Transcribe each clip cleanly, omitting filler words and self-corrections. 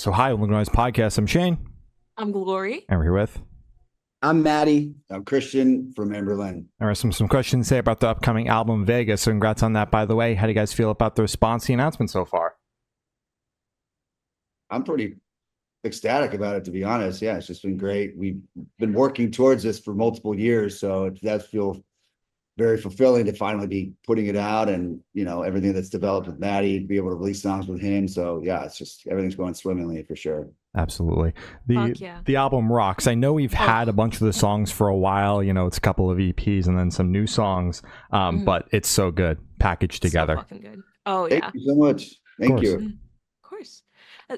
So hi, Look Noise Podcast. I'm Shane. I'm Glory. And we're here with... I'm Matty. I'm Christian from Anberlin. There are some questions to say about the upcoming album Vega, so congrats on that, by the way. How do you guys feel about the response to the announcement so far? I'm pretty ecstatic about it, to be honest. Yeah, it's just been great. We've been working towards this for multiple years, so it does feel very fulfilling to finally be putting it out, and everything that's developed with Matty, be able to release songs with him. So yeah, it's just everything's going swimmingly for sure. Absolutely. Yeah. The album rocks. I know we've had a bunch of the songs for a while. It's a couple of EPs and then some new songs, but it's so good packaged together. So fucking good. Oh yeah. Thank you so much. Thank you. Of course.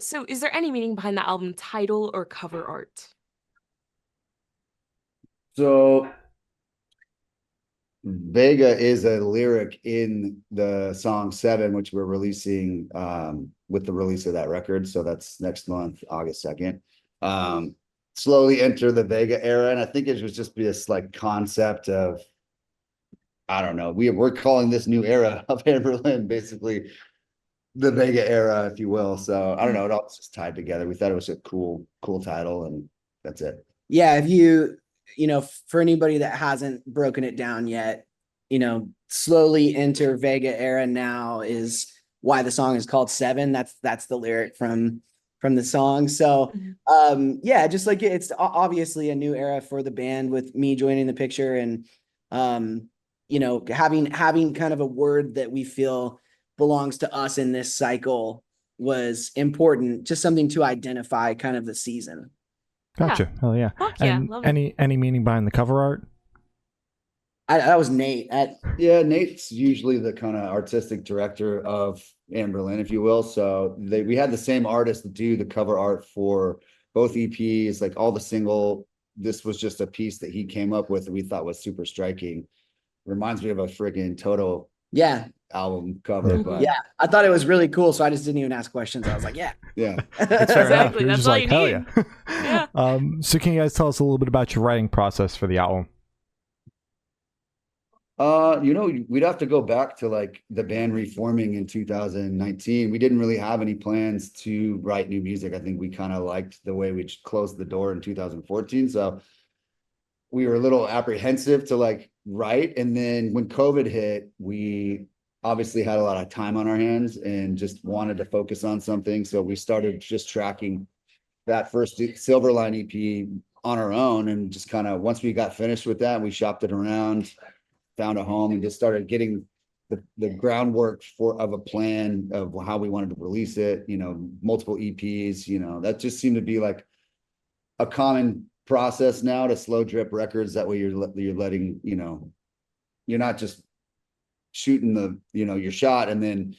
So is there any meaning behind the album title or cover art? So Vega is a lyric in the song 7, which we're releasing with the release of that record. So that's next month, August 2nd. Slowly enter the Vega era. And I think it was just this like concept of, I don't know, we're calling this new era of Anberlin basically the Vega era, if you will. So I don't know, it all just tied together. We thought it was a cool title, and that's it. Yeah, if you for anybody that hasn't broken it down yet, slowly enter Vega era now is why the song is called 7. That's the lyric from the song. So yeah, just like it's obviously a new era for the band with me joining the picture, and having kind of a word that we feel belongs to us in this cycle was important, just something to identify kind of the season. Gotcha. Hell yeah. Fuck yeah. And Love any meaning behind the cover art? That was Nate. Yeah, Nate's usually the kind of artistic director of Anberlin, if you will. So we had the same artist do the cover art for both EPs, like all the single. This was just a piece that he came up with that we thought was super striking. Reminds me of a friggin' Toto album cover. But yeah, I thought it was really cool, so I just didn't even ask questions. I was like, yeah. That's fair enough. Exactly. You're That's just all like, you hell need. yeah. Yeah. So can you guys tell us a little bit about your writing process for the album? We'd have to go back to like the band reforming in 2019. We didn't really have any plans to write new music. I think we kind of liked the way we closed the door in 2014. So we were a little apprehensive to like write. And then when COVID hit, we obviously had a lot of time on our hands and just wanted to focus on something. So we started just tracking that first Silverline EP on our own, and just kind of, once we got finished with that, we shopped it around, found a home, and just started getting the groundwork of a plan of how we wanted to release it, multiple EPs, that just seemed to be like a common process now to slow drip records. That way you're letting, you're not just shooting your shot and then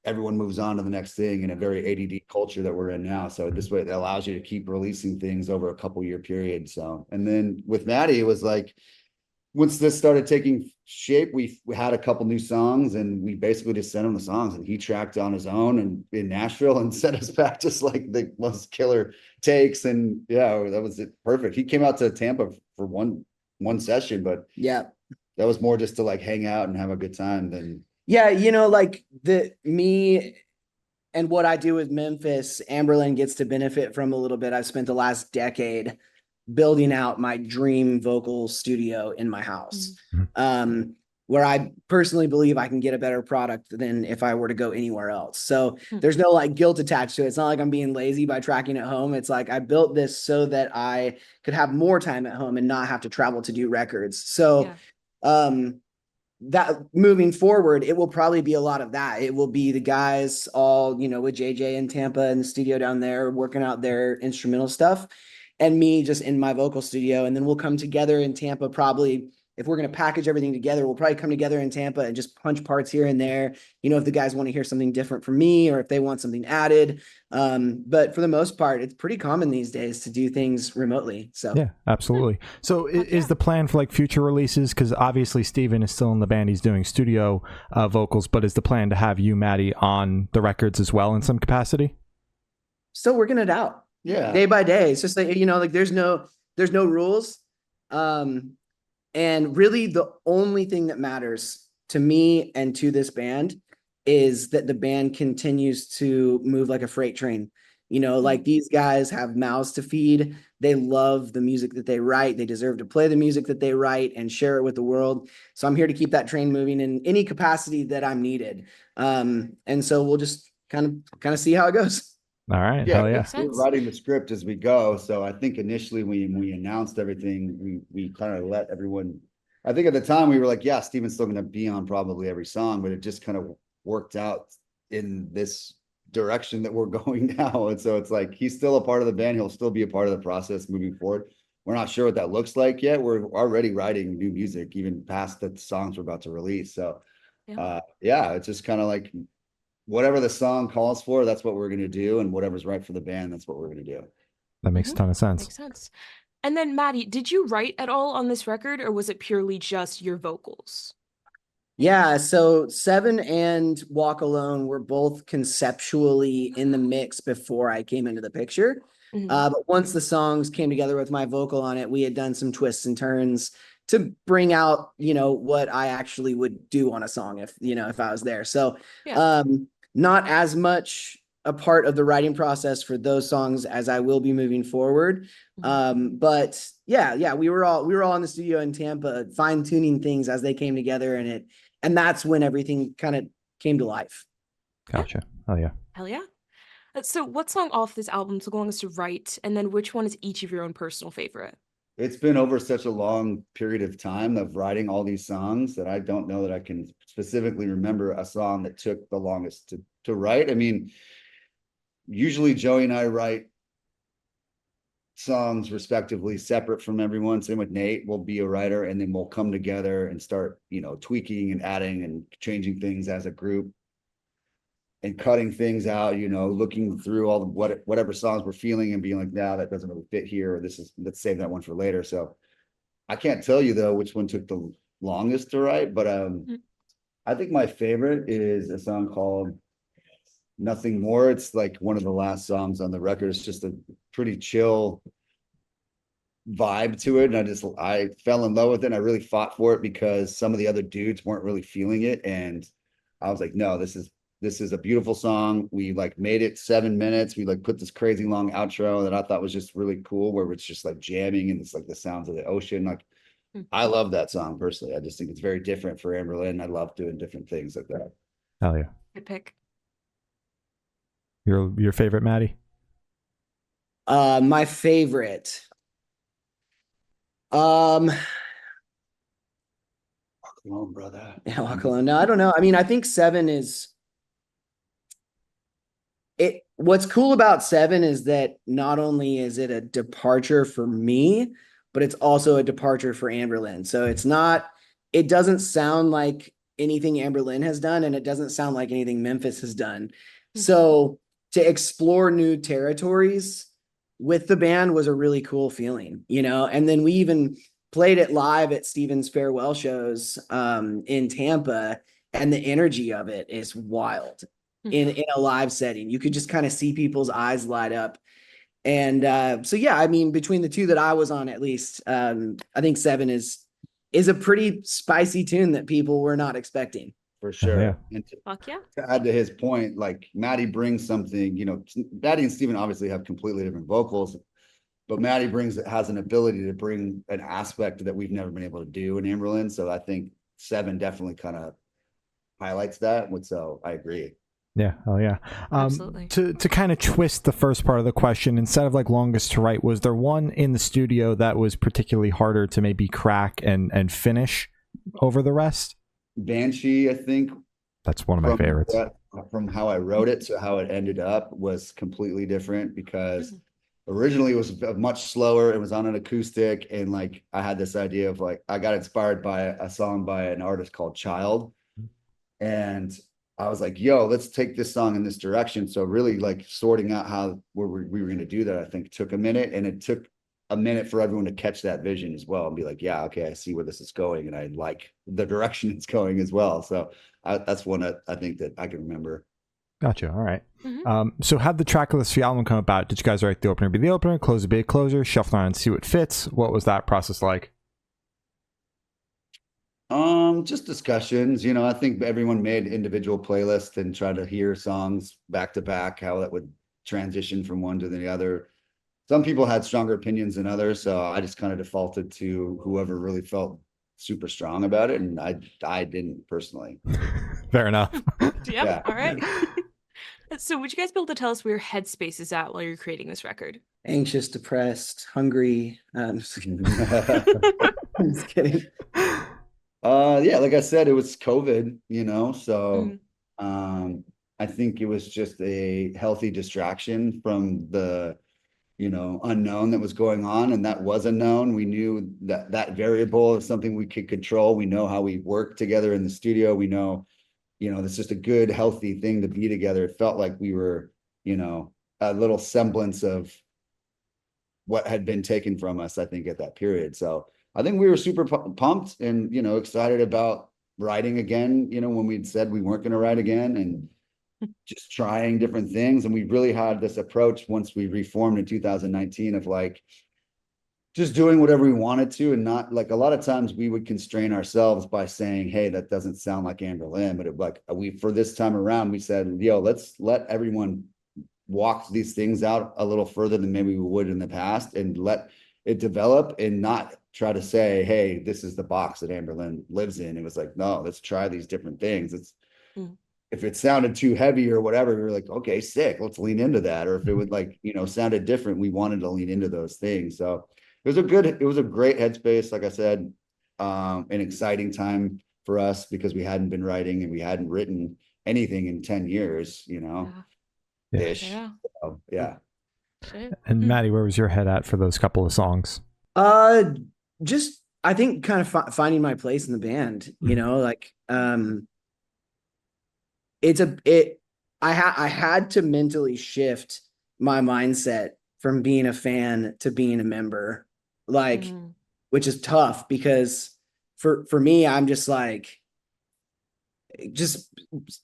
everyone moves on to the next thing in a very ADD culture that we're in now. So this way it allows you to keep releasing things over a couple year period. So, and then with Matty, it was like, once this started taking shape, we had a couple new songs, and we basically just sent him the songs, and he tracked on his own and in Nashville and sent us back just like the most killer takes. And yeah, that was it. Perfect. He came out to Tampa for one session, but Yeah. that was more just to like hang out and have a good time than. Yeah, like me and what I do with Memphis, Anberlin gets to benefit from a little bit. I've spent the last decade building out my dream vocal studio in my house, where I personally believe I can get a better product than if I were to go anywhere else. So there's no like guilt attached to it. It's not like I'm being lazy by tracking at home. It's like I built this so that I could have more time at home and not have to travel to do records. So that moving forward, it will probably be a lot of that. It will be the guys all, with JJ in Tampa in the studio down there working out their instrumental stuff, and me just in my vocal studio. And then we'll come together in Tampa. Probably, if we're going to package everything together, we'll probably come together in Tampa and just punch parts here and there. If the guys want to hear something different from me, or if they want something added. But for the most part, it's pretty common these days to do things remotely. So yeah, absolutely. So is the plan for like future releases? Because obviously Steven is still in the band. He's doing studio vocals, but is the plan to have you, Matty, on the records as well in some capacity? Still working it out. Yeah. Day by day. It's just like, like there's no rules. And really the only thing that matters to me and to this band is that the band continues to move like a freight train. You know, like these guys have mouths to feed. They love the music that they write. They deserve to play the music that they write and share it with the world. So I'm here to keep that train moving in any capacity that I'm needed. And so we'll just kind of see how it goes. All right. Yeah, Hell yeah. Makes we're sense. writing the script as we go. So I think initially when we announced everything, we kind of let everyone. I think at the time we were like, yeah, Steven's still going to be on probably every song, but it just kind of worked out in this direction that we're going now. And so it's like he's still a part of the band. He'll still be a part of the process moving forward. We're not sure what that looks like yet. We're already writing new music, even past the songs we're about to release. So yeah, it's just kind of like whatever the song calls for, that's what we're going to do. And whatever's right for the band, that's what we're going to do. That makes a ton of sense. Makes sense. And then Matty, did you write at all on this record, or was it purely just your vocals? Yeah, so Seven and Walk Alone were both conceptually in the mix before I came into the picture. But once the songs came together with my vocal on it, we had done some twists and turns to bring out, you know, what I actually would do on a song if, you know, if I was there. So not as much a part of the writing process for those songs as I will be moving forward. But yeah, we were all in the studio in Tampa, fine tuning things as they came together, and that's when everything kind of came to life. Gotcha. Hell yeah. Hell yeah. So what song off this album took longest to write, and then which one is each of your own personal favorite? It's been over such a long period of time of writing all these songs that I don't know that I can specifically remember a song that took the longest to write. I mean, usually Joey and I write songs respectively separate from everyone. Same with Nate. We'll be a writer and then we'll come together and start, you know, tweaking and adding and changing things as a group and cutting things out, you know, looking through all the whatever songs we're feeling and being like, nah, that doesn't really fit here, or let's save that one for later. So I can't tell you though which one took the longest to write, but I think my favorite is a song called Nothing More. It's like one of the last songs on the record. It's just a pretty chill vibe to it, and I fell in love with it. And I really fought for it because some of the other dudes weren't really feeling it, and I was like, no, this is a beautiful song. We like made it 7 minutes. We like put this crazy long outro that I thought was just really cool, where it's just like jamming and it's like the sounds of the ocean. Like I love that song personally. I just think it's very different for Anberlin. I love doing different things like that. Hell yeah. Good pick. Your favorite, Matty? My favorite. Walk Alone, brother. Yeah, Walk Alone. No, I don't know. I mean, I think Seven is it. What's cool about Seven is that not only is it a departure for me, but it's also a departure for Anberlin. So it doesn't sound like anything Anberlin has done, and it doesn't sound like anything Memphis has done. So to explore new territories with the band was a really cool feeling, you know? And then we even played it live at Steven's farewell shows in Tampa, and the energy of it is wild in a live setting. You could just kind of see people's eyes light up. And so, yeah, I mean, between the two that I was on, at least, I think Seven is a pretty spicy tune that people were not expecting. For sure. Yeah. And Fuck yeah. to add to his point, like Matty brings something, you know, Matty and Steven obviously have completely different vocals, but Matty has an ability to bring an aspect that we've never been able to do in Anberlin. So I think Seven definitely kind of highlights that. So I agree. Yeah. Oh yeah. Absolutely. To kind of twist the first part of the question, instead of like longest to write, was there one in the studio that was particularly harder to maybe crack and finish over the rest? Banshee, I think. That's one of my favorites. From how I wrote it to how it ended up was completely different, because originally it was much slower. It was on an acoustic, and like I had this idea of like I got inspired by a song by an artist called Child, and I was like, yo, let's take this song in this direction. So really like sorting out how we were going to do that, I think took a minute, and it took a minute for everyone to catch that vision as well and be like, yeah, okay, I see where this is going, and I like the direction it's going as well. So that's one that I think that I can remember. Gotcha. All right. So how'd the track list for the album come about? Did you guys write the opener be the opener, close to be a closer, shuffle around and see what fits? What was that process like? Just discussions. You know, I think everyone made individual playlists and tried to hear songs back to back, how that would transition from one to the other. Some people had stronger opinions than others, so I just kind of defaulted to whoever really felt super strong about it, and I didn't personally. Fair enough. Yeah. All right. So would you guys be able to tell us where your headspace is at while you're creating this record? Anxious, depressed, hungry. Just kidding. Yeah, like I said, it was COVID, so Mhm. I think it was just a healthy distraction from the unknown that was going on, and that was unknown. We knew that that variable is something we could control. We know how we work together in the studio. We know, it's just a good, healthy thing to be together. It felt like we were, a little semblance of what had been taken from us, I think, at that period. So I think we were super pumped and, excited about writing again, when we'd said we weren't going to write again, and just trying different things. And we really had this approach once we reformed in 2019 of like just doing whatever we wanted to, and not like, a lot of times we would constrain ourselves by saying, hey, that doesn't sound like Anberlin. But for this time around, we said, yo, let's let everyone walk these things out a little further than maybe we would in the past, and let it develop, and not try to say, hey, this is the box that Anberlin lives in. It was like, no, let's try these different things. If it sounded too heavy or whatever, we were like, okay, sick, let's lean into that. Or if it would sounded different, we wanted to lean into those things. So it was a great headspace. Like I said, an exciting time for us because we hadn't been writing and we hadn't written anything in 10 years, ish. Yeah. So, yeah. And Matty, where was your head at for those couple of songs? Just, I think kind of finding my place in the band, I had to mentally shift my mindset from being a fan to being a member, which is tough because for me, I'm just like, just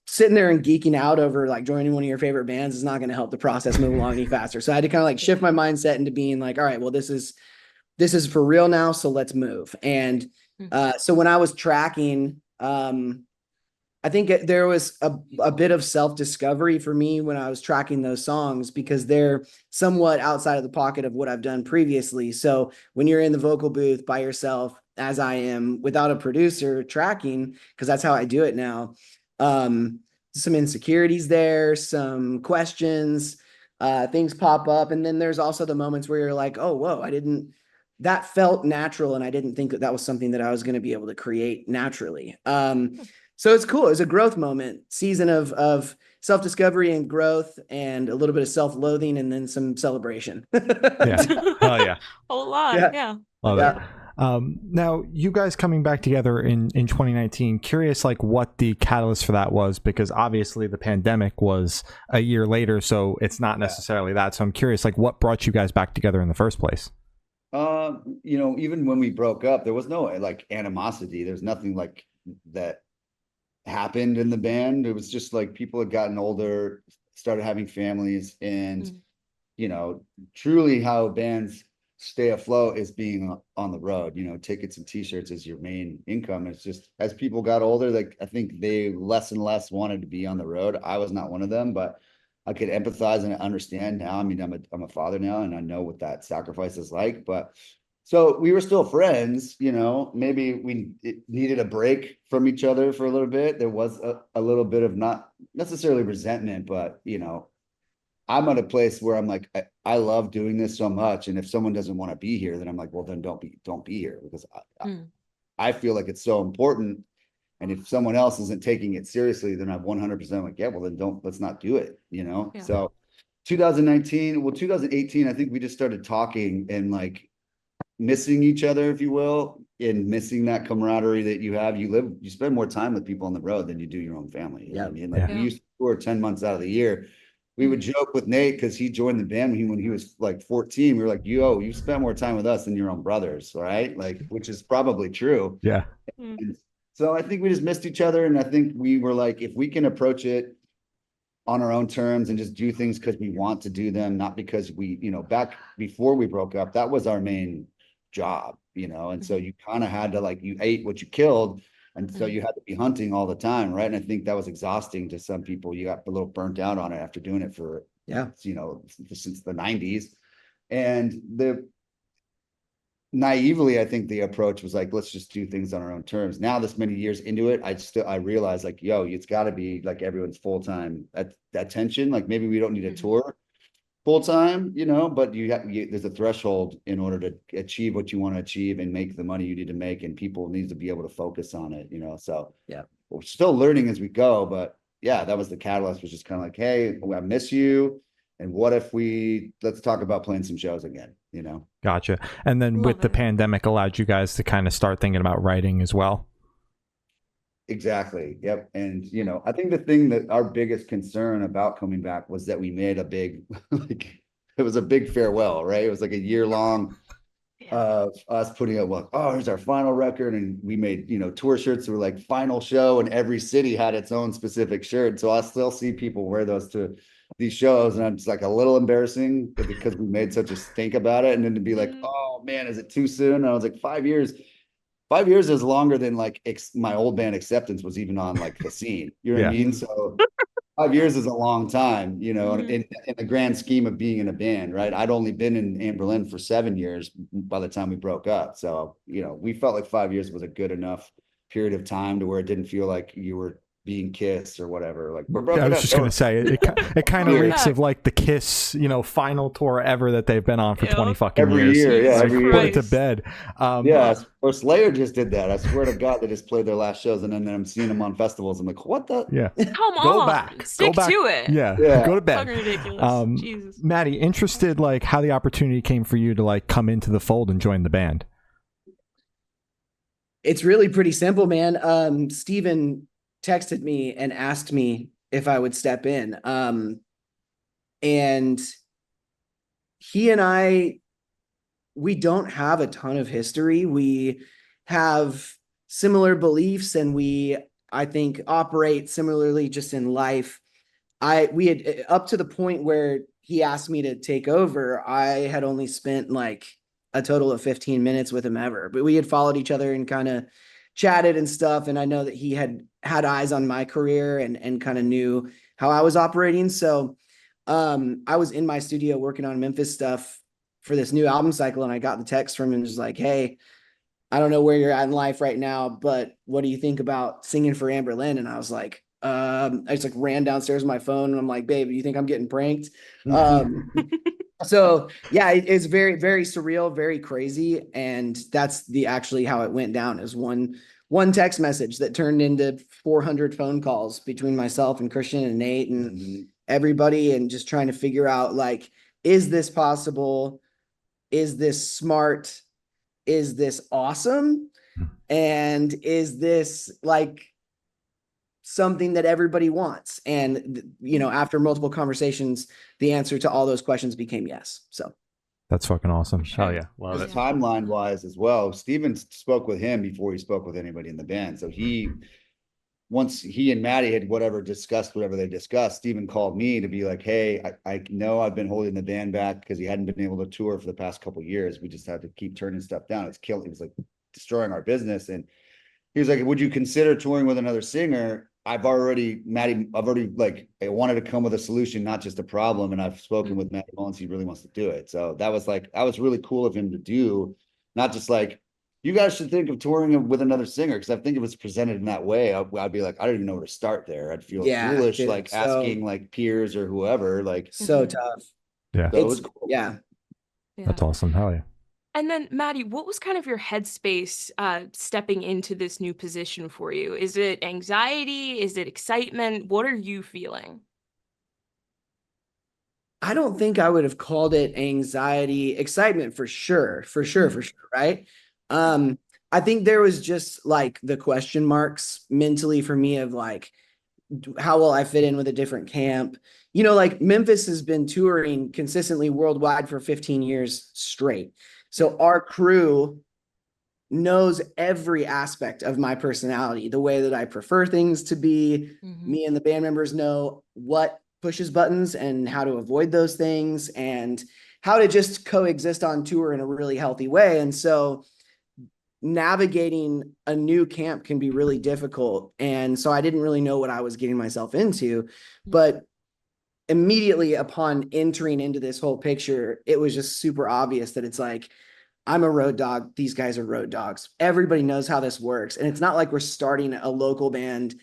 sitting there and geeking out over like joining one of your favorite bands is not going to help the process move along any faster. So I had to kind of like shift my mindset into being like, all right, well, this is for real now. So let's move. And so when I was tracking, I think there was a bit of self-discovery for me when I was tracking those songs, because they're somewhat outside of the pocket of what I've done previously. So when you're in the vocal booth by yourself, as I am, without a producer tracking, because that's how I do it now, some insecurities there, some questions, things pop up. And then there's also the moments where you're like, oh, whoa, that felt natural. And I didn't think that was something that I was going to be able to create naturally. So it's cool. It's a growth moment, season of self-discovery and growth, and a little bit of self-loathing, and then some celebration. Yeah. Oh yeah. A lot. Yeah. Love it. Now, you guys coming back together in 2019, curious like what the catalyst for that was, because obviously the pandemic was a year later, so it's not necessarily that. So I'm curious, like what brought you guys back together in the first place? Even when we broke up, there was no like animosity. There's nothing like that happened in the band. It was just like people had gotten older, started having families, and truly how bands stay afloat is being on the road. Tickets and t-shirts is your main income. It's just as people got older, like I think they less and less wanted to be on the road. I was not one of them, but I could empathize and understand now. I mean, I'm a father now, and I know what that sacrifice is like. But so we were still friends, maybe we needed a break from each other for a little bit. There was a little bit of not necessarily resentment, but, I'm at a place where I'm like, I love doing this so much. And if someone doesn't want to be here, then I'm like, well, then don't be here, because I feel like it's so important. And if someone else isn't taking it seriously, then I'm 100% like, yeah, well, then let's not do it, Yeah. So 2018, I think we just started talking and like missing each other, if you will, and missing that camaraderie that you have. You spend more time with people on the road than you do your own family. You know what I mean? Like we used to tour 10 months out of the year. We would joke with Nate because he joined the band when he was like 14. We were like, yo, you spend more time with us than your own brothers, right? Like, which is probably true. Yeah. And so I think we just missed each other. And I think we were like, if we can approach it on our own terms and just do things because we want to do them, not because we, back before we broke up, that was our main job, and so you kind of had to like, you ate what you killed. And so you had to be hunting all the time, right? And I think that was exhausting to some people. You got a little burnt out on it after doing it for Yeah. you know, since the 90s. And naively, I think the approach was like, let's just do things on our own terms. Now, this many years into it, I realize like, yo, it's got to be like everyone's full-time attention. Like maybe we don't need a tour full-time, you know, but there's a threshold in order to achieve what you want to achieve and make the money you need to make, and people need to be able to focus on it, you know. So yeah, we're still learning as we go, but yeah, that was the catalyst, was just kind of like, hey, I miss you. And what if let's talk about playing some shows again, you know? Gotcha. And then Love with the it. pandemic allowed you guys to kind of start thinking about writing as well. Exactly. Yep. And, you know, I think the thing that our biggest concern about coming back was that we made a big, like, it was a big farewell, right? It was like a year long of us putting up like, oh, here's our final record. And we made, you know, tour shirts that were like final show, and every city had its own specific shirt. So I still see people wear those to these shows, and I'm just like a little embarrassing because we made such a stink about it. And then to be like, oh man, is it too soon? And I was like, 5 years. 5 years is longer than like my old band Acceptance was even on like the scene. You know what I mean? So 5 years is a long time, you know, in the grand scheme of being in a band, right? I'd only been in Anberlin for 7 years by the time we broke up. So, you know, we felt like 5 years was a good enough period of time to where it didn't feel like you were being kissed or whatever. Like we're broken I was up. just going to say, it kind of reeks of like the Kiss, you know, final tour ever that they've been on for 20 fucking every years. year. Yeah, Like, every put year. it to bed. Yeah, or Slayer just did that. I swear to God, they just played their last shows, and then I'm seeing them on festivals. I'm like, what the? Yeah. Come Go on. back. Stick Go back. to it. Yeah. Go to bed. Fucking ridiculous. Jesus. Matty, interested like how the opportunity came for you to like come into the fold and join the band? It's really pretty simple, man. Steven texted me and asked me if I would step in. And he and I, we don't have a ton of history. We have similar beliefs, and I think, operate similarly just in life. We had, up to the point where he asked me to take over, I had only spent like a total of 15 minutes with him ever, but we had followed each other and kind of chatted and stuff. And I know that he had eyes on my career and kind of knew how I was operating. So I was in my studio working on Memphis stuff for this new album cycle, and I got the text from him, just like, hey, I don't know where you're at in life right now, but what do you think about singing for Anberlin? And I was like, I just like ran downstairs with my phone, and I'm like, babe, you think I'm getting pranked? So yeah, it's very, very surreal, very crazy. And that's actually how it went down, is one text message that turned into 400 phone calls between myself and Christian and Nate and everybody, and just trying to figure out, like, is this possible? Is this smart? Is this awesome? And is this like something that everybody wants? And, you know, after multiple conversations, the answer to all those questions became yes. So that's fucking awesome. Hell yeah. Love it. Timeline wise as well, Steven spoke with him before he spoke with anybody in the band. So once he and Matty had discussed whatever they discussed, Steven called me to be like, hey, I know I've been holding the band back because he hadn't been able to tour for the past couple of years. We just had to keep turning stuff down. It was like destroying our business. And he was like, would you consider touring with another singer? Matty, like, I wanted to come with a solution, not just a problem. And I've spoken with Matty Mullins. He really wants to do it. So that was really cool of him to do, not just like, you guys should think of touring with another singer. Cause I think if it was presented in that way, I'd be like, I don't even know where to start there. I'd feel foolish, dude, like asking like peers or whoever, like so tough. Yeah. So it was cool. Yeah. That's awesome. Hell yeah. And then, Matty, what was kind of your headspace stepping into this new position for you? Is it anxiety? Is it excitement? What are you feeling? I don't think I would have called it anxiety. Excitement for sure. Right. I think there was just like the question marks mentally for me of like, how will I fit in with a different camp? You know, like Memphis has been touring consistently worldwide for 15 years straight. So our crew knows every aspect of my personality, the way that I prefer things to be. Me and the band members know what pushes buttons and how to avoid those things and how to just coexist on tour in a really healthy way. And so navigating a new camp can be really difficult. And so I didn't really know what I was getting myself into, but immediately upon entering into this whole picture, it was just super obvious that it's like, I'm a road dog. These guys are road dogs. Everybody knows how this works. And it's not like we're starting a local band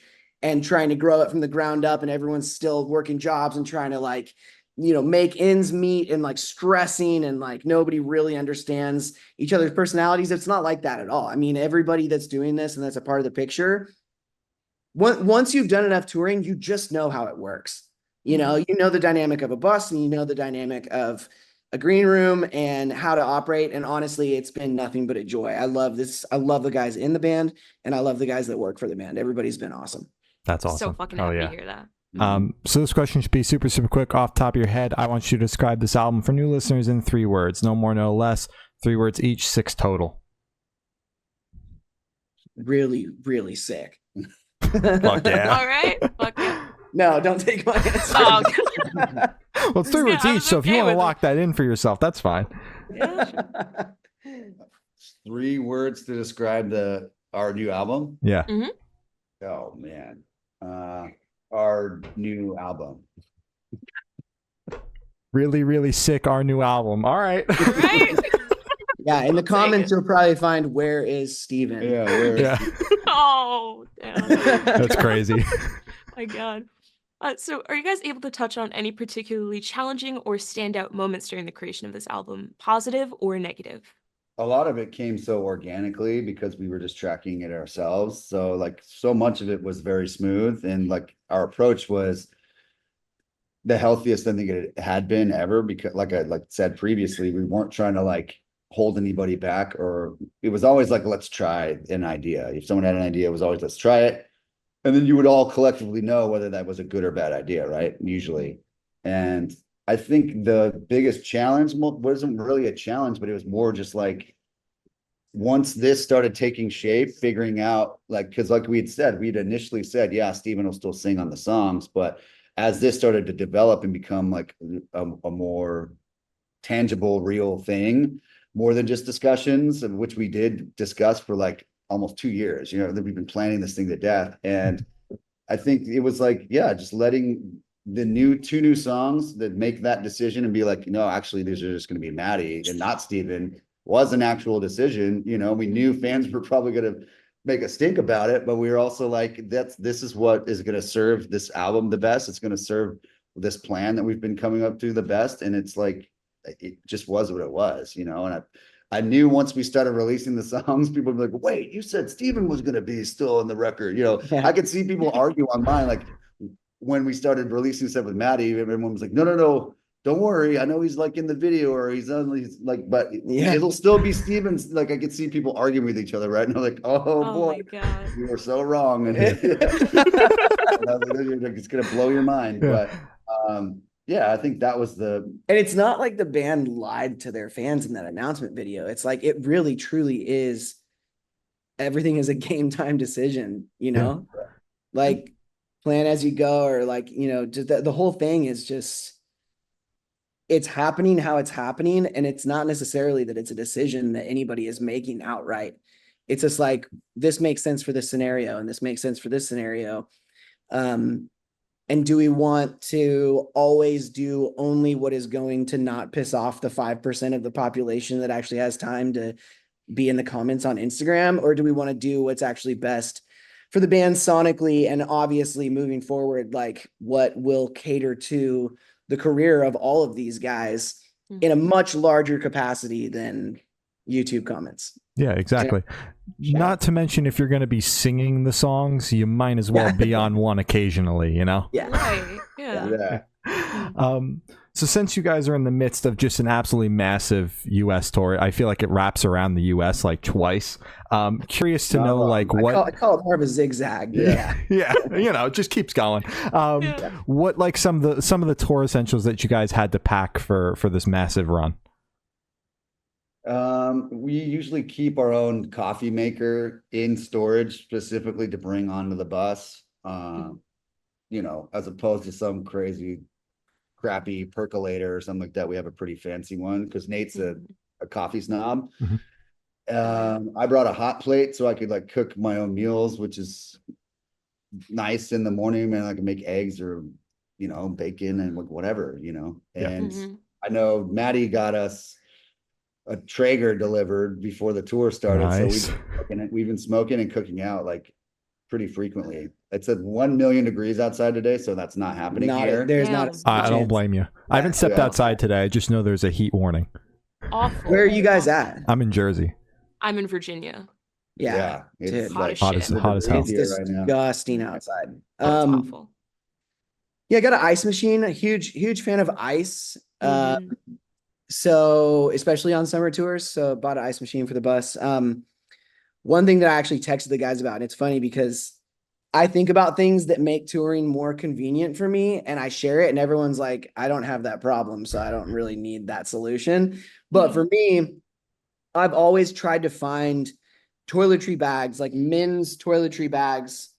and trying to grow it from the ground up and everyone's still working jobs and trying to like, make ends meet and like stressing and like nobody really understands each other's personalities. It's not like that at all. I mean, everybody that's doing this and that's a part of the picture, once you've done enough touring, you just know how it works. You know the dynamic of a bus and you know the dynamic of a green room and how to operate. And honestly, it's been nothing but a joy. I love this. I love the guys in the band and I love the guys that work for the band. Everybody's been awesome. That's awesome. So fucking happy to hear that. So this question should be super, super quick off the top of your head. I want you to describe this album for new listeners in 3 words. No more, no less. 3 words each, 6 total. Really, really sick. Fuck yeah. All right. Fuck yeah. No, don't take my answer. Oh, Well, it's 3 words each, so if you want to lock that in for yourself, that's fine. yeah, sure. 3 words to describe our new album. Yeah. Mm-hmm. Oh man. Our new album. Really, really sick, our new album. All right. Right? Yeah, in the comments, you'll probably find where is Steven. Yeah. Oh, damn. That's crazy. My God. So are you guys able to touch on any particularly challenging or standout moments during the creation of this album, positive or negative? A lot of it came so organically because we were just tracking it ourselves. So like so much of it was very smooth. And like our approach was the healthiest I think it had been ever, because like I said previously, we weren't trying to like hold anybody back, or it was always like, let's try an idea. If someone had an idea, it was always, let's try it. And then you would all collectively know whether that was a good or bad idea, right? Usually. And I think the biggest challenge wasn't really a challenge, but it was more just like, once this started taking shape, figuring out like, because like we'd initially said, yeah, Steven will still sing on the songs, but as this started to develop and become like a more tangible, real thing, more than just discussions, of which we did discuss for like almost 2 years, that we've been planning this thing to death. And I think it was like, yeah, just letting the 2 new songs that make that decision and be like, no, actually, these are just going to be Matty and not Steven, was an actual decision. We knew fans were probably going to make a stink about it, but we were also like, this is what is going to serve this album the best. It's going to serve this plan that we've been coming up to the best. And it's like, it just was what it was, and I knew once we started releasing the songs, people would be like, wait, you said Steven was going to be still in the record. I could see people argue online. Like when we started releasing stuff with Matty, everyone was like, no, don't worry. I know he's like in the video or he's like, but it'll still be Steven's. Like I could see people arguing with each other, right? And I'm like, oh boy, my God. you were so wrong. And it's going to blow your mind. But yeah, I think that was and it's not like the band lied to their fans in that announcement video. It's like, it really truly is. Everything is a game time decision, like plan as you go, or like, just the whole thing is just, it's happening how it's happening. And it's not necessarily that it's a decision that anybody is making outright. It's just like, this makes sense for this scenario and this makes sense for this scenario. And do we want to always do only what is going to not piss off the 5% of the population that actually has time to be in the comments on Instagram? Or do we want to do what's actually best for the band sonically and obviously moving forward, like what will cater to the career of all of these guys in a much larger capacity than YouTube comments? Yeah, exactly. Not to mention, if you're going to be singing the songs, you might as well be on one occasionally, Yeah. Right. Yeah. So since you guys are in the midst of just an absolutely massive US tour, I feel like it wraps around the US like twice. Curious to know like what I call it more of a zigzag. Yeah. It just keeps going. What like some of the tour essentials that you guys had to pack for this massive run? We usually keep our own coffee maker in storage specifically to bring onto the bus. As opposed to some crazy crappy percolator or something like that. We have a pretty fancy one because Nate's a coffee snob. I brought a hot plate so I could like cook my own meals, which is nice in the morning, and I can make eggs or you know, bacon and whatever, you know. Yeah. And Mhm. I know Matty got us a Traeger delivered before the tour started. Nice. So we've been smoking and cooking out like pretty frequently. It's at 1 million degrees outside today, so that's not happening here. There's not a Damn. I don't chance. blame you. I haven't stepped Yeah. outside today. I just know there's a heat warning. Awful. Where are you guys Awful. at? I'm in Jersey. I'm in Virginia. Yeah, It's dude. Hot like as Hot shit. as hell. it's here right now. disgusting outside. That's awful. Yeah, I got an ice machine. A huge fan of ice. Mhm. So especially on summer tours. So bought an ice machine for the bus. One thing that I actually texted the guys about, and it's funny because I think about things that make touring more convenient for me and I share it and everyone's like, I don't have that problem, so I don't really need that solution. But for me, I've always tried to find toiletry bags, like men's toiletry bags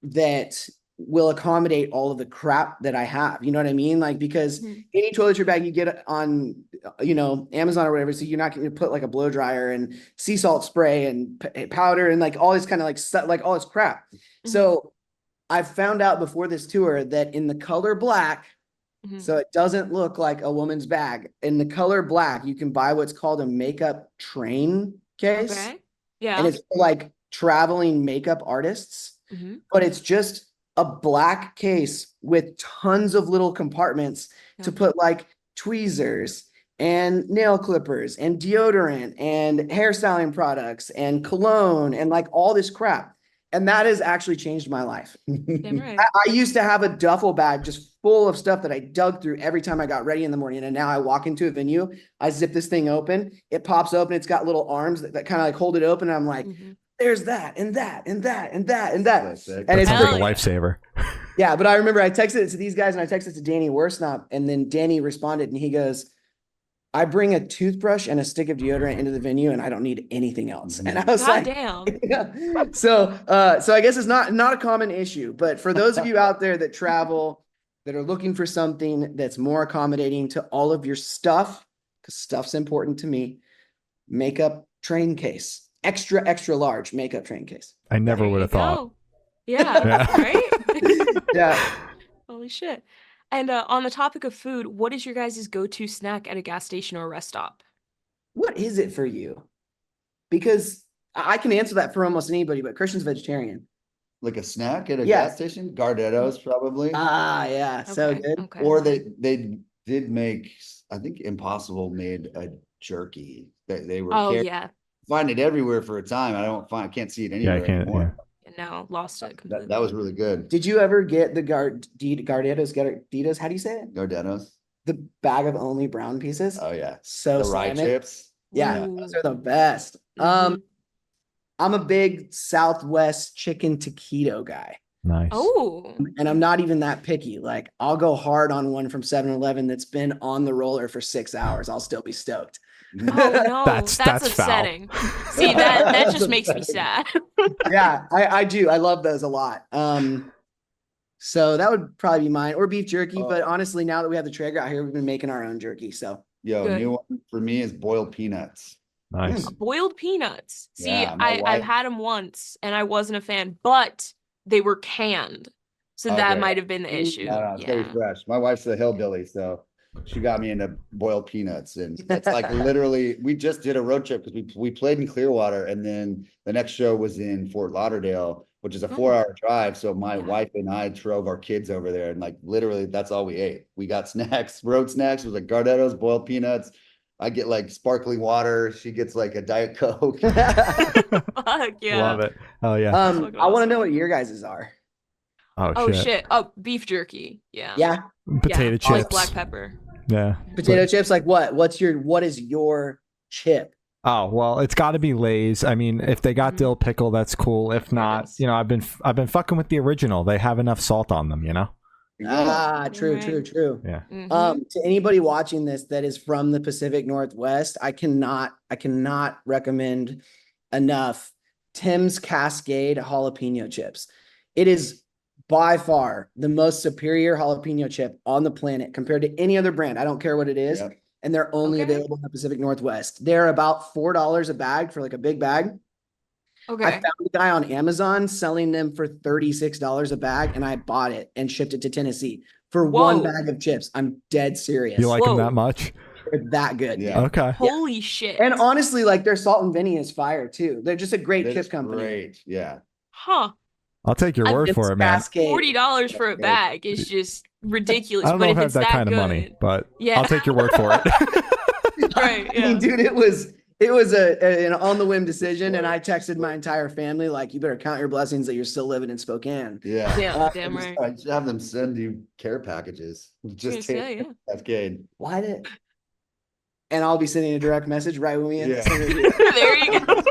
that will accommodate all of the crap that I have. You know what I mean? Like, because any toiletry bag you get on, you know, Amazon or whatever, so you're not going to put like a blow dryer and sea salt spray and powder and like all this kind of like stuff, like all this crap. So I found out before this tour that in the color black, so it doesn't look like a woman's bag, in the color black, you can buy what's called a makeup train case. Okay. Yeah. And it's for like traveling makeup artists, but it's just a black case with tons of little compartments to put like tweezers and nail clippers and deodorant and hairstyling products and cologne and like all this crap. And that has actually changed my life. Damn right. I used to have a duffel bag just full of stuff that I dug through every time I got ready in the morning. And now I walk into a venue, I zip this thing open, it pops open, it's got little arms that kind of like hold it open. And I'm like, there's that and that and that and that and that. And it's That's like a Hell yeah. lifesaver. yeah, but I remember I texted it to these guys and I texted it to Danny Worsnop, and then Danny responded and he goes, I bring a toothbrush and a stick of deodorant into the venue and I don't need anything else. And I was God like, damn. yeah. So I guess it's not a common issue, but for those of you out there that travel, that are looking for something that's more accommodating to all of your stuff, because stuff's important to me, makeup train case, extra large makeup train case. I never There would you have thought. go. Yeah. Yeah. Right? Yeah. Holy shit. And on the topic of food, what is your guys' go-to snack at a gas station or a rest stop? What is it for you? Because I can answer that for almost anybody, but Christian's vegetarian. Like a snack at a Yeah. gas station? Gardettos, probably. Ah, yeah. So Okay, good. Okay. Or they did make, I think Impossible made a jerky that they were Yeah. find it everywhere for a time. I can't see it Yeah, anywhere I can't. anymore. No, lost it completely. That was really good. Did you ever get the Gardettos? How do you say it? Gardettos. The bag of only brown pieces? Oh yeah. So The rye slimy. chips. Yeah, Ooh. those are the best. Mhm. I'm a big Southwest chicken taquito guy, Nice. Oh. and I'm not even that picky. Like, I'll go hard on one from 7-Eleven that's been on the roller for 6 hours. I'll still be stoked. Oh no, That's foul. upsetting. See, that just makes me sad. Yeah, I do. I love those a lot. So that would probably be mine, or beef jerky. But honestly, now that we have the Traeger out here, we've been making our own jerky. So Yo, Good. new one for me is boiled peanuts. Nice. Boiled peanuts. See, Yeah, my I've wife- had them once and I wasn't a fan, but they were canned. So that Okay. might have been the issue. No, it's gotta be fresh. My wife's a hillbilly, so she got me into boiled peanuts, and it's like literally. We just did a road trip because we played in Clearwater, and then the next show was in Fort Lauderdale, which is a 4-hour drive. So my wife and I drove our kids over there, and like literally, that's all we ate. We got snacks, road snacks. It was like Gardettos, boiled peanuts. I get like sparkling water. She gets like a Diet Coke. Fuck yeah. Love it. Oh yeah. fucking I want to awesome. know what your guys' are. Oh shit. Oh, beef jerky. Yeah. Yeah, Potato Always chips. black pepper. Yeah. potato chips. Like what? What is your chip? Oh well, it's got to be Lay's. I mean, if they got dill pickle, that's cool. If not, Yes. you know, I've been fucking with the original. They have enough salt on them, you know. Ah, true. Right. Yeah. Mhm. To anybody watching this that is from the Pacific Northwest, I cannot recommend enough Tim's Cascade jalapeno chips. It is by far the most superior jalapeno chip on the planet compared to any other brand. I don't care what it is. Yep. And they're only Okay. available in the Pacific Northwest. They're about $4 a bag for like a big bag. I Okay. found a guy on Amazon selling them for $36 a bag, and I bought it and shipped it to Tennessee for one Whoa. bag of chips. I'm dead serious. You like them Whoa. that much? They're that good. Yeah. Okay. Holy shit. And honestly, like their salt and Vinny is fire too. They're just a great That's chip company. great. Yeah. Huh. I'll take your I've word It's for it, man. Cascade. $40 for a bag is just ridiculous. I don't but know if if I have it's that that kind good, of money, but yeah. I'll take your word for it. Right. I Yeah. mean, dude, it was an on the whim decision, and I texted my entire family like, "You better count your blessings that you're still living in Spokane." Yeah. Yeah, damn Just- right. I should have them send you care packages. gonna Just say, take yeah. Cascade. Why did? And I'll be sending a direct message right when we end. Yeah. There you go.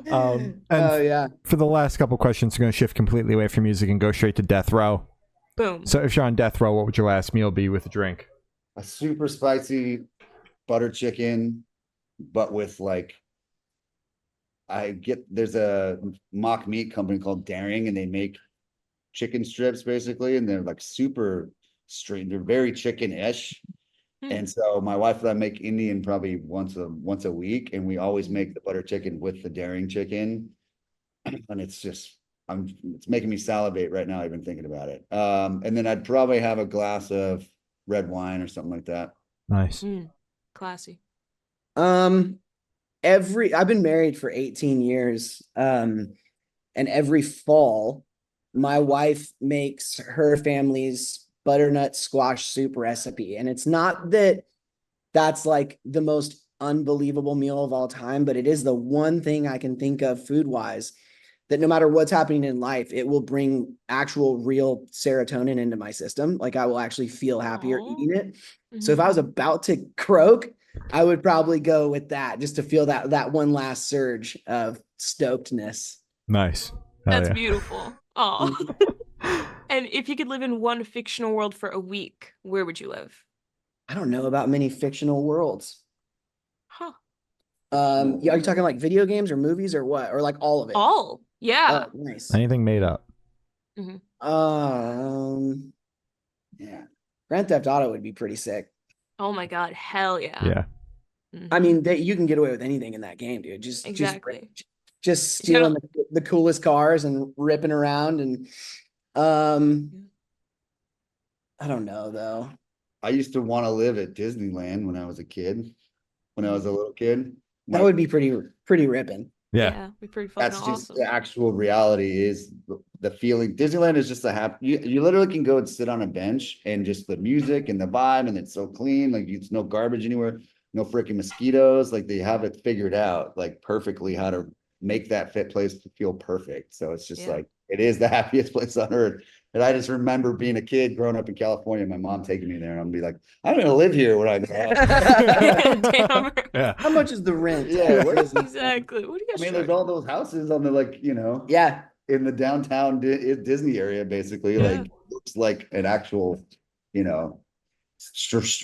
And Oh yeah. for the last couple questions, we're going to shift completely away from music and go straight to death row. Boom. So if you're on death row, what would your last meal be with a drink? A super spicy butter chicken, but with like, there's a mock meat company called Daring, and they make chicken strips basically, and they're like super straight. They're very chicken-ish. Hmm. And so my wife and I make Indian probably once a week, and we always make the butter chicken with the Daring chicken. And it's just, it's making me salivate right now, even thinking about it. And then I'd probably have a glass of red wine or something like that. Nice. Classy. I've been married for 18 years. And every fall, my wife makes her family's butternut squash soup recipe. And it's not that that's like the most unbelievable meal of all time, but it is the one thing I can think of food-wise that no matter what's happening in life, it will bring actual real serotonin into my system. Like I will actually feel happier eating it. So if I was about to croak, I would probably go with that just to feel that one last surge of stokedness. Nice. Hell That's yeah. beautiful. Oh. And if you could live in one fictional world for a week, where would you live? I don't know about many fictional worlds. Huh. Yeah, are you talking like video games or movies or what? Or like all of it? All. Yeah. Oh, nice. Anything made up? Yeah. Grand Theft Auto would be pretty sick. Oh my God. Hell yeah. Yeah. I mean, you can get away with anything in that game, dude. Exactly. Just stealing the coolest cars and ripping around and I don't know though. I used to want to live at Disneyland when I was a little kid. That would be pretty ripping. Yeah. Be pretty fucking That's awesome. just the actual reality is the feeling. Disneyland is just you literally can go and sit on a bench and just the music and the vibe, and it's so clean. Like it's no garbage anywhere, no freaking mosquitoes. Like they have it figured out like perfectly how to make that place feel perfect. So it's just like, it is the happiest place on earth. And I just remember being a kid growing up in California, my mom taking me there, and I'm be like, I'm gonna live here when I grow up. Damn. Yeah. How much is the rent? Yeah, where is Exactly. What do you I guys mean, there's charge? all those houses on the Yeah. in the downtown Disney area, basically. Yeah. Like looks like an actual,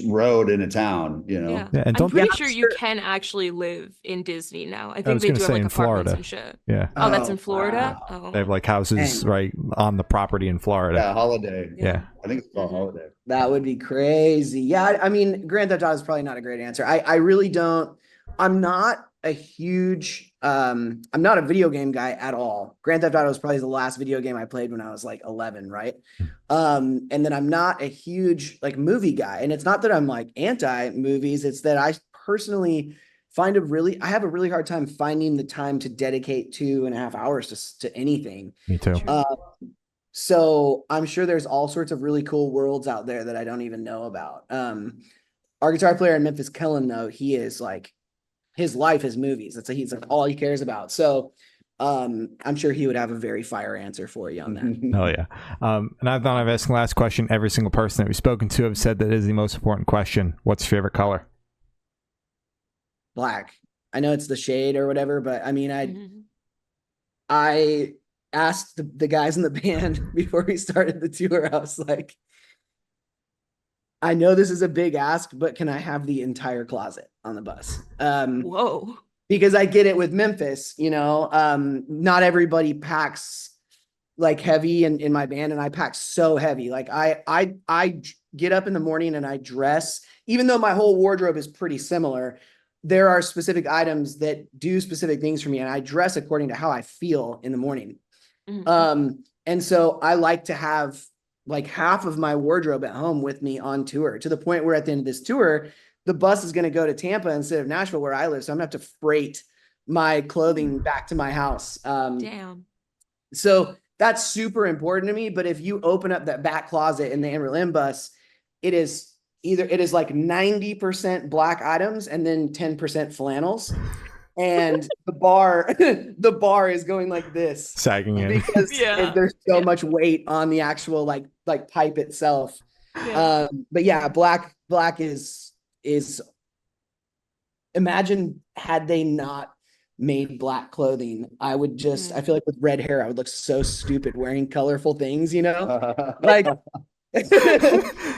road in a town. Yeah. Yeah, and I'm don't- pretty Yeah, sure you can actually live in Disney now. I was think they gonna do have say like in apartments Florida. and shit. Yeah. Oh, that's Oh, in Florida? wow. Oh. They have like houses Dang. right on the property in Florida. Yeah, Holiday. Yeah. I think it's called Mhm. Holiday. That would be crazy. Yeah, I mean, Grand Theft Auto is probably not a great answer. I really don't. I'm not a huge. I'm not a video game guy at all. Grand Theft Auto is probably the last video game I played when I was like 11, right? And then I'm not a huge like movie guy, and it's not that I'm like anti movies. It's that I personally I have a really hard time finding the time to dedicate 2.5 hours to anything. Me too. True. So I'm sure there's all sorts of really cool worlds out there that I don't even know about. Our guitar player in Memphis, Kellen, though, he is like, his life is movies. He's like all he cares about. So I'm sure he would have a very fire answer for you on that. Hell yeah. And I thought I've asked the last question. Every single person that we've spoken to have said that is the most important question. What's your favorite color? Black. I know it's the shade or whatever, but I mean, Mhm. I asked the guys in the band before we started the tour. I was like, I know this is a big ask, but can I have the entire closet on the bus? Whoa. Because I get it with Memphis, not everybody packs like heavy in my band, and I pack so heavy. Like I get up in the morning and I dress, even though my whole wardrobe is pretty similar. There are specific items that do specific things for me, and I dress according to how I feel in the morning. Mhm. And so I like to have like half of my wardrobe at home with me on tour, to the point where at the end of this tour, the bus is going to go to Tampa instead of Nashville, where I live. So I'm gonna have to freight my clothing back to my house. Damn. So that's super important to me. But if you open up that back closet in the Anberlin bus, it is like 90% black items and then 10% flannels. And the bar is going like this, sagging in. because there's so much weight on the actual like pipe itself. Yeah. But yeah, black is imagine had they not made black clothing, I would just I feel like with red hair I would look so stupid wearing colorful things, you know? Like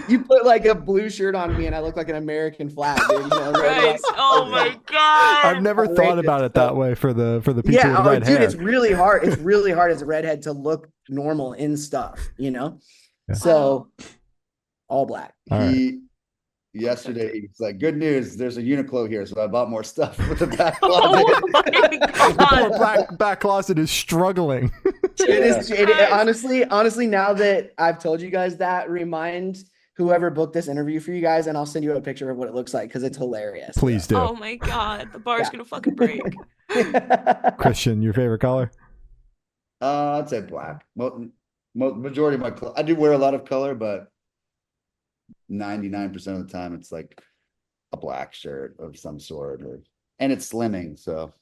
you put like a blue shirt on me and I look like an American flag, dude, you know? Right. Oh my god. I've never thought about it that way for the people with red hair. It's really hard. It's really hard as a redhead to look normal in stuff, you know? Yeah. So all black. All right. Yesterday, he's like, good news, there's a Uniqlo here, so I bought more stuff for the back Oh closet. my The god. poor back closet is struggling. Honestly, now that I've told you guys that, remind whoever booked this interview for you guys, and I'll send you a picture of what it looks like, because it's hilarious. Please do. Oh my god. The bar's gonna fucking break. Christian, your favorite color? I'd say black. Majority of my I do wear a lot of color, but 99% of the time it's like a black shirt of some sort, and it's slimming, so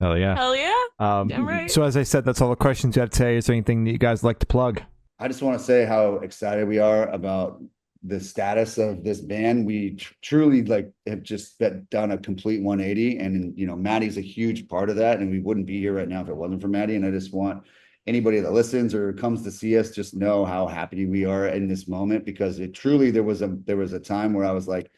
Hell yeah. Hell yeah. Damn right. So as I said, that's all the questions you have today. Is there anything that you guys like to plug? I just want to say how excited we are about the status of this band. We truly have just done a complete 180, and Matty's a huge part of that, and we wouldn't be here right now if it wasn't for Matty. And I just want anybody that listens or comes to see us just know how happy we are in this moment, because it truly there was a time where I was like,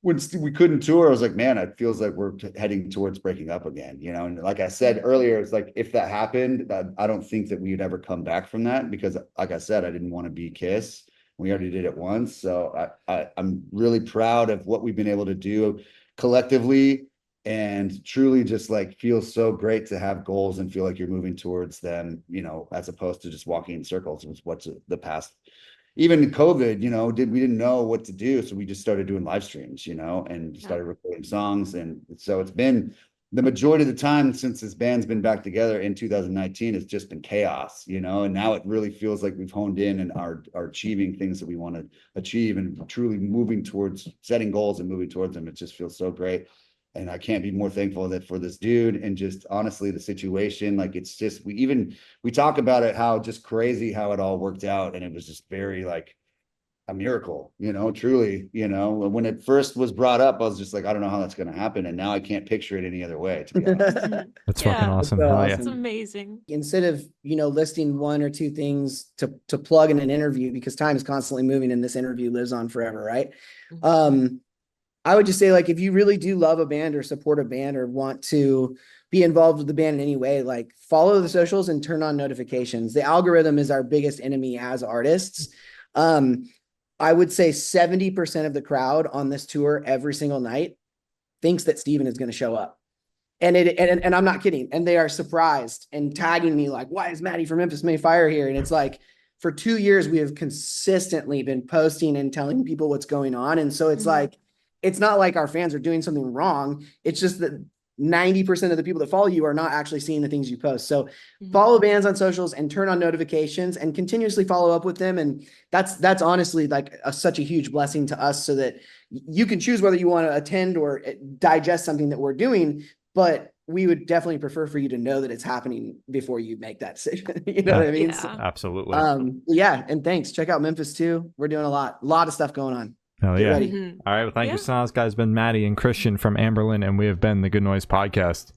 when we couldn't tour, I was like, man, it feels like we're heading towards breaking up again, and like I said earlier, it's like, if that happened, I don't think that we'd ever come back from that, because like I said, I didn't want to be Kiss. We already did it once. So I'm really proud of what we've been able to do collectively, and truly just feels so great to have goals and feel like you're moving towards them, as opposed to just walking in circles. It was what's the past, even COVID, we didn't know what to do. So we just started doing live streams, and started recording songs. And so it's been the majority of the time since this band's been back together in 2019, it's just been chaos, and now it really feels like we've honed in and are achieving things that we want to achieve, and truly moving towards setting goals and moving towards them. It just feels so great. And I can't be more thankful that for this dude, and just honestly, the situation, it's just, we talk about it, how just crazy how it all worked out. And it was just very a miracle, truly, when it first was brought up, I was just like, I don't know how that's going to happen. And now I can't picture it any other way, to be honest. That's fucking awesome. That's Hell yeah. That's amazing. Instead of, listing one or two things to plug in an interview, because time is constantly moving and this interview lives on forever, right? I would just say, if you really do love a band or support a band or want to be involved with the band in any way, follow the socials and turn on notifications. The algorithm is our biggest enemy as artists. I would say 70% of the crowd on this tour every single night thinks that Steven is going to show up. And I'm not kidding. And they are surprised and tagging me why is Matty from Memphis May Fire here? And it's for 2 years, we have consistently been posting and telling people what's going on. And so it's it's not like our fans are doing something wrong. It's just that 90% of the people that follow you are not actually seeing the things you post. So follow bands on socials and turn on notifications and continuously follow up with them. And that's honestly such a huge blessing to us, so that you can choose whether you want to attend or digest something that we're doing. But we would definitely prefer for you to know that it's happening before you make that decision. You know what I mean? Yeah. So, Absolutely. yeah. And thanks. Check out Memphis too. We're doing a lot of stuff going on. Hell Get yeah. ready. Mhm. All right. Well, thank you so much, guys. Been Matty and Christian from Anberlin, and we have been the Good Noise Podcast.